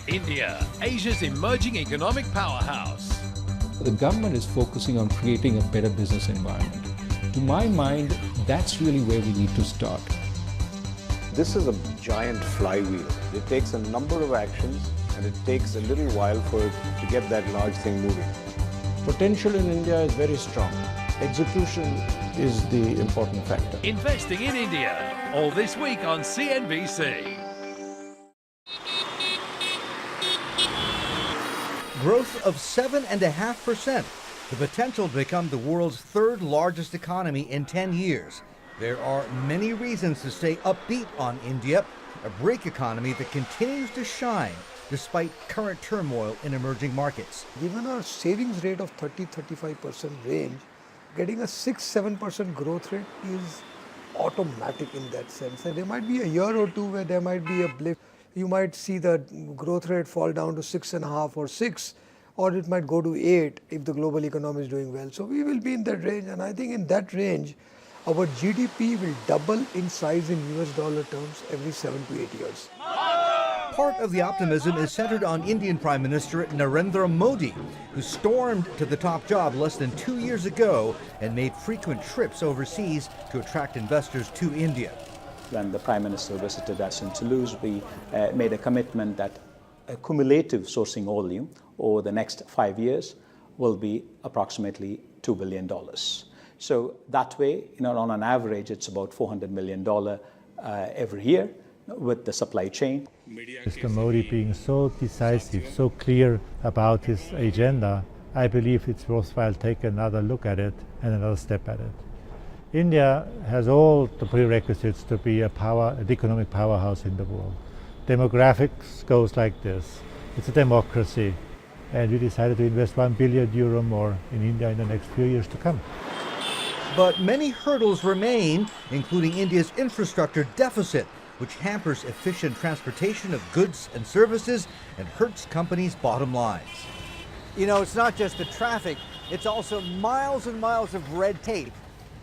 India, Asia's emerging economic powerhouse. The government is focusing on creating a better business environment. To my mind, that's really where we need to start. This is a giant flywheel. It takes a number of actions and it takes a little while for it to get that large thing moving. Potential in India is very strong. Execution is the important factor. Investing in India, all this week on CNBC. Growth of 7.5%, the potential to become the world's third largest economy in 10 years. There are many reasons to stay upbeat on India, a BRIC economy that continues to shine despite current turmoil in emerging markets. Given our savings rate of 30-35% range, getting a 6-7% growth rate is automatic in that sense. And there might be a year or two where there might be a blip. You might see the growth rate fall down to 6.5 or 6, or it might go to 8 if the global economy is doing well. So we will be in that range, and I think in that range, our GDP will double in size in US dollar terms every 7 to 8 years. Part of the optimism is centered on Indian Prime Minister Narendra Modi, who stormed to the top job less than 2 years ago and made frequent trips overseas to attract investors to India. When the Prime Minister visited us in Toulouse, we made a commitment that a cumulative sourcing volume over the next 5 years will be approximately $2 billion. So that way, on an average, it's about $400 million every year with the supply chain. Mr. Modi being so decisive, so clear about his agenda, I believe it's worthwhile to take another look at it and another step at it. India has all the prerequisites to be an economic powerhouse in the world. Demographics goes like this. It's a democracy, and we decided to invest €1 billion more in India in the next few years to come. But many hurdles remain, including India's infrastructure deficit, which hampers efficient transportation of goods and services and hurts companies' bottom lines. You know, it's not just the traffic, it's also miles and miles of red tape,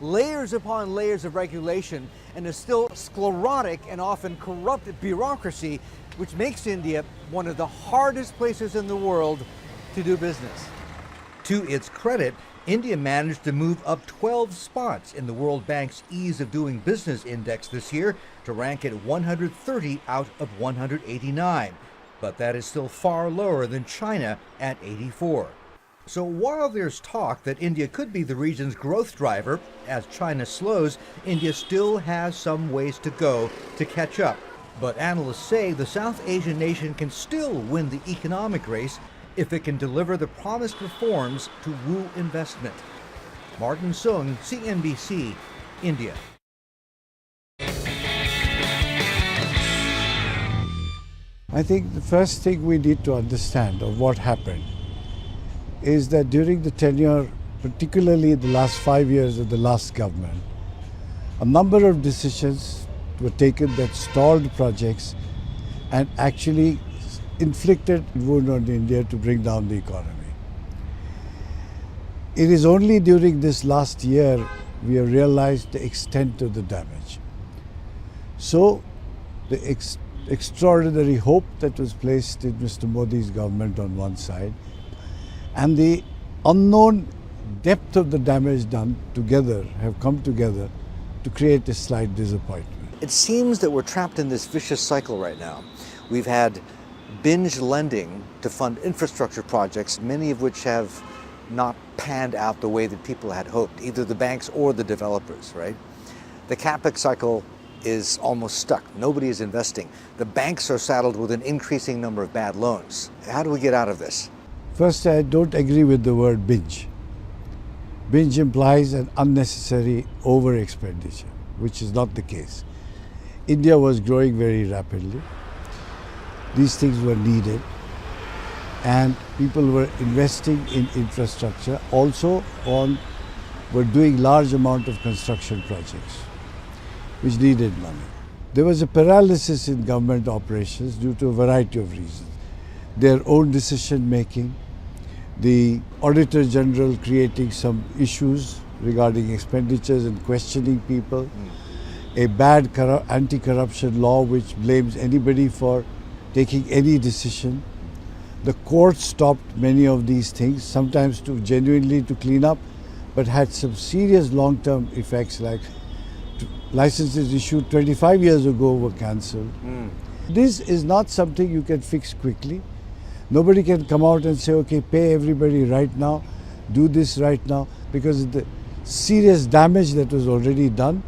layers upon layers of regulation, and a still sclerotic and often corrupt bureaucracy, which makes India one of the hardest places in the world to do business. To its credit, India managed to move up 12 spots in the World Bank's Ease of Doing Business Index this year to rank at 130 out of 189. But that is still far lower than China at 84. So while there's talk that India could be the region's growth driver, as China slows, India still has some ways to go to catch up. But analysts say the South Asian nation can still win the economic race if it can deliver the promised reforms to woo investment. Martin Sung, CNBC, India. I think the first thing we need to understand of what happened is that during the tenure, particularly the last 5 years of the last government, a number of decisions were taken that stalled projects and actually inflicted wound on India to bring down the economy. It is only during this last year we have realized the extent of the damage. So the extraordinary hope that was placed in Mr. Modi's government on one side and the unknown depth of the damage done together have come together to create a slight disappointment. It seems that we're trapped in this vicious cycle right now. We've had binge lending to fund infrastructure projects, many of which have not panned out the way that people had hoped, either the banks or the developers, right? The CapEx cycle is almost stuck. Nobody is investing. The banks are saddled with an increasing number of bad loans. How do we get out of this? First, I don't agree with the word binge. Binge implies an unnecessary over-expenditure, which is not the case. India was growing very rapidly. These things were needed, and people were investing in infrastructure. Also, were doing large amount of construction projects, which needed money. There was a paralysis in government operations due to a variety of reasons. Their own decision making, the Auditor General creating some issues regarding expenditures and questioning people, a bad anti-corruption law which blames anybody for taking any decision The courts stopped many of these things, sometimes genuinely to clean up, but had some serious long-term effects, like licenses issued 25 years ago were cancelled. This is not something you can fix quickly. Nobody can come out and say, okay, pay everybody right now, do this right now, because the serious damage that was already done.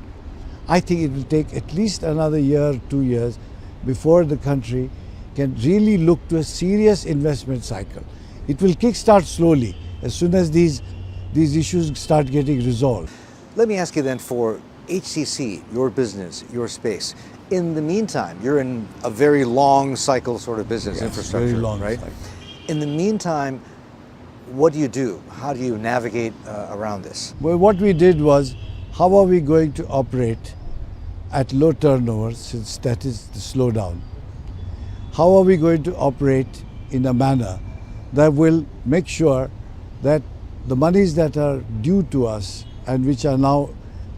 I think it will take at least another year, 2 years before the country can really look to a serious investment cycle. It will kickstart slowly as soon as these issues start getting resolved. Let me ask you then, for HCC, your business, your space, in the meantime, you're in a very long cycle sort of business, Yes, infrastructure, very long right? cycle. In the meantime, what do you do? How do you navigate around this? Well, what we did was, how are we going to operate at low turnover, since that is the slowdown? How are we going to operate in a manner that will make sure that the monies that are due to us and which are now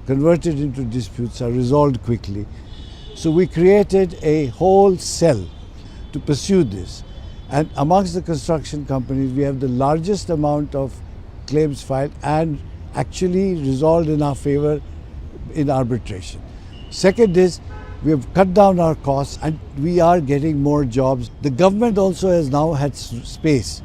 converted into disputes are resolved quickly? So we created a whole cell to pursue this. And amongst the construction companies, we have the largest amount of claims filed and actually resolved in our favor in arbitration. Second is, we have cut down our costs and we are getting more jobs. The government also has now had space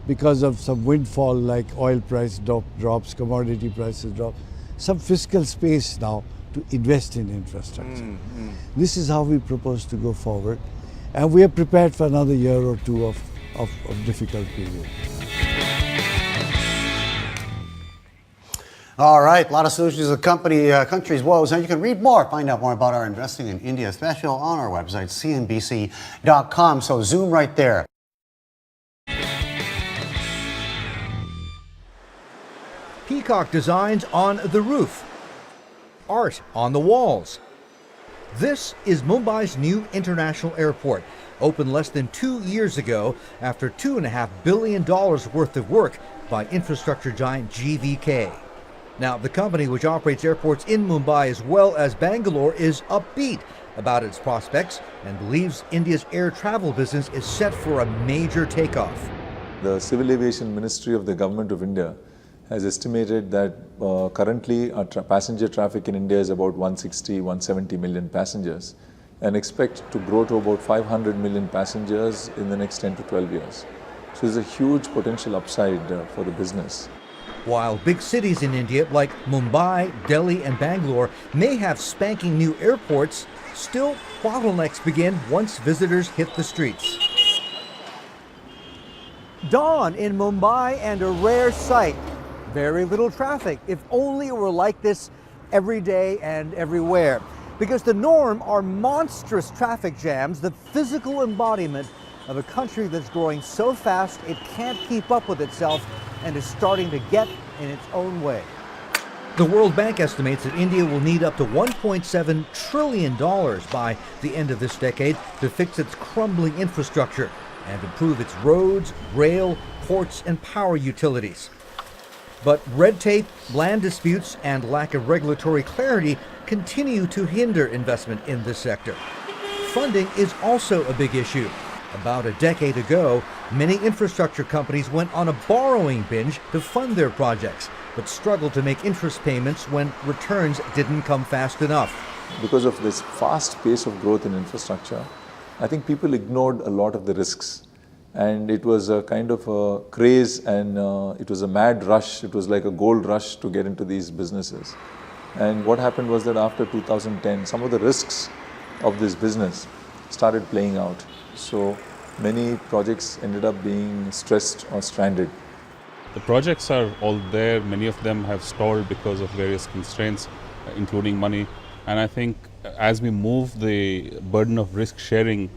because of some windfall, like oil price drops, commodity prices drop, some fiscal space now to invest in infrastructure. This is how we propose to go forward, and we are prepared for another year or two of difficult period. All right, a lot of solutions to the country's woes, and you can read more, find out more about our Investing in India special on our website, CNBC.com. So zoom right there. Peacock designs on the roof, art on the walls. This is Mumbai's new international airport, opened less than 2 years ago after $2.5 billion worth of work by infrastructure giant GVK. Now, the company, which operates airports in Mumbai as well as Bangalore, is upbeat about its prospects and believes India's air travel business is set for a major takeoff. The Civil Aviation Ministry of the Government of India has estimated that currently our passenger traffic in India is about 170 million passengers, and expect to grow to about 500 million passengers in the next 10 to 12 years. So there's a huge potential upside for the business. While big cities in India like Mumbai, Delhi, and Bangalore may have spanking new airports, still bottlenecks begin once visitors hit the streets. Dawn in Mumbai, and a rare sight. Very little traffic. If only it were like this every day and everywhere. Because the norm are monstrous traffic jams, the physical embodiment of a country that's growing so fast it can't keep up with itself and is starting to get in its own way. The World Bank estimates that India will need up to $1.7 trillion by the end of this decade to fix its crumbling infrastructure and improve its roads, rail, ports, and power utilities. But red tape, land disputes, and lack of regulatory clarity continue to hinder investment in this sector. Funding is also a big issue. About a decade ago, many infrastructure companies went on a borrowing binge to fund their projects, but struggled to make interest payments when returns didn't come fast enough. Because of this fast pace of growth in infrastructure, I think people ignored a lot of the risks. And it was a kind of a craze, and it was a mad rush. It was like a gold rush to get into these businesses. And what happened was that after 2010, some of the risks of this business started playing out. So many projects ended up being stressed or stranded. The projects are all there. Many of them have stalled because of various constraints, including money. And I think as we move the burden of risk sharing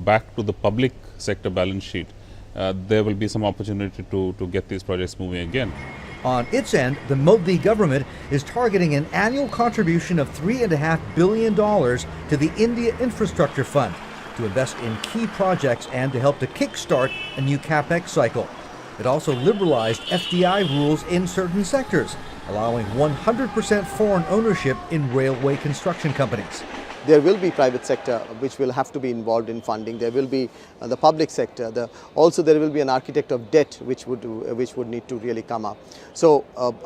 back to the public sector balance sheet, there will be some opportunity to get these projects moving again. On its end, the Modi government is targeting an annual contribution of $3.5 billion to the India Infrastructure Fund to invest in key projects and to help to kickstart a new capex cycle. It also liberalized FDI rules in certain sectors, allowing 100% foreign ownership in railway construction companies. there will be private sector which will have to be involved in funding. There will be the public sector. Also there will be an architect of debt which would need to really come up. So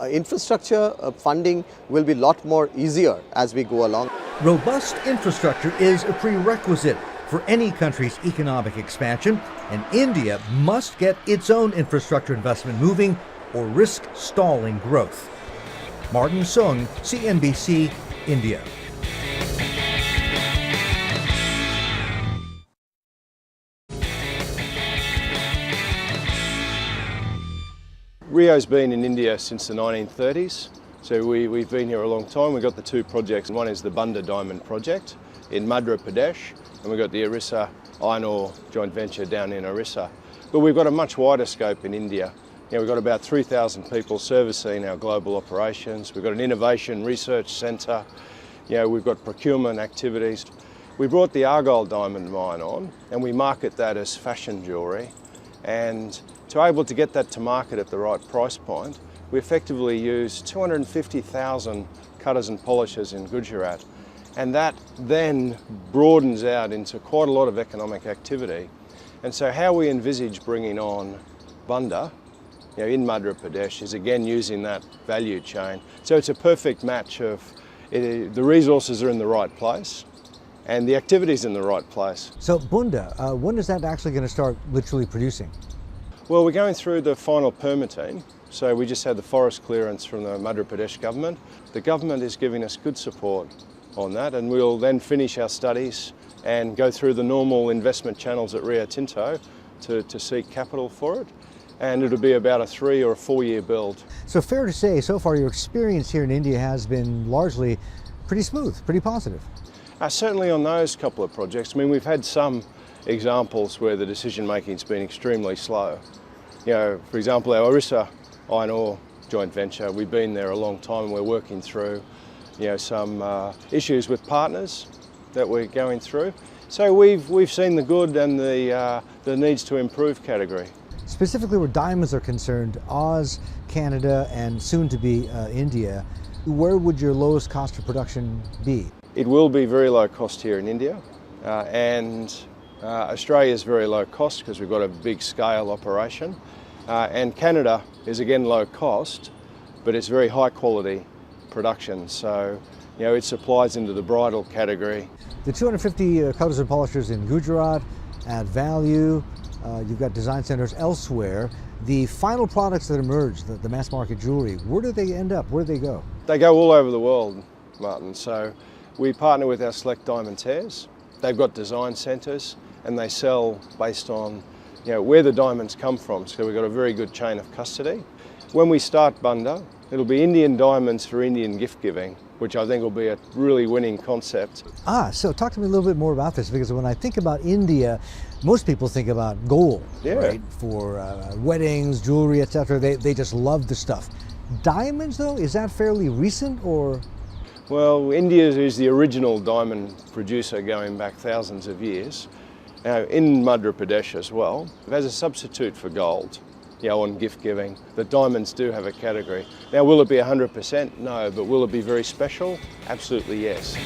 infrastructure funding will be a lot more easier as we go along. Robust infrastructure is a prerequisite for any country's economic expansion, and India must get its own infrastructure investment moving or risk stalling growth. Martin Sung, CNBC, India. Rio's been in India since the 1930s, so we've been here a long time. We've got the two projects. One is the Bunda Diamond Project in Madhya Pradesh, and we've got the Orissa Iron Ore joint venture down in Orissa. But we've got a much wider scope in India. We've got about 3,000 people servicing our global operations. We've got an innovation research centre. We've got procurement activities. We brought the Argyle diamond mine on, and we market that as fashion jewellery. And to be able to get that to market at the right price point, we effectively use 250,000 cutters and polishers in Gujarat. And that then broadens out into quite a lot of economic activity. And so how we envisage bringing on Bunda in Madhya Pradesh is again using that value chain. So it's a perfect match of the resources are in the right place and the activities in the right place. So Bunda, when is that actually going to start literally producing? Well, we're going through the final permitting. So we just had the forest clearance from the Madhya Pradesh government. The government is giving us good support on that, and we'll then finish our studies and go through the normal investment channels at Rio Tinto to seek capital for it. And it'll be about a 3 or 4 year build. So fair to say, so far your experience here in India has been largely pretty smooth, pretty positive. Certainly on those couple of projects. I mean, we've had some examples where the decision making's been extremely slow. For example, our Orissa Iron Ore joint venture, we've been there a long time and we're working through some issues with partners that we're going through. So we've seen the good and the needs to improve category. Specifically where diamonds are concerned, Oz, Canada, and soon to be India, where would your lowest cost of production be? It will be very low cost here in India, and Australia is very low cost because we've got a big scale operation, and Canada is again low cost, but it's very high quality production. So it supplies into the bridal category. The 250 cutters and polishers in Gujarat add value. You've got design centers elsewhere. The final products that emerge, the mass market jewelry, where do they end up? Where do they go? They go all over the world, Martin. So we partner with our select diamantaires. They've got design centers and they sell based on where the diamonds come from. So we've got a very good chain of custody. When we start Bunda, it'll be Indian diamonds for Indian gift giving, which I think will be a really winning concept. So talk to me a little bit more about this, because when I think about India, most people think about gold, right? For weddings, jewelry, etc. They just love the stuff. Diamonds, though, is that fairly recent or? Well, India is the original diamond producer going back thousands of years. In Madhya Pradesh as well, as a substitute for gold. On gift giving, the diamonds do have a category. Now, will it be 100%? No, but will it be very special? Absolutely yes.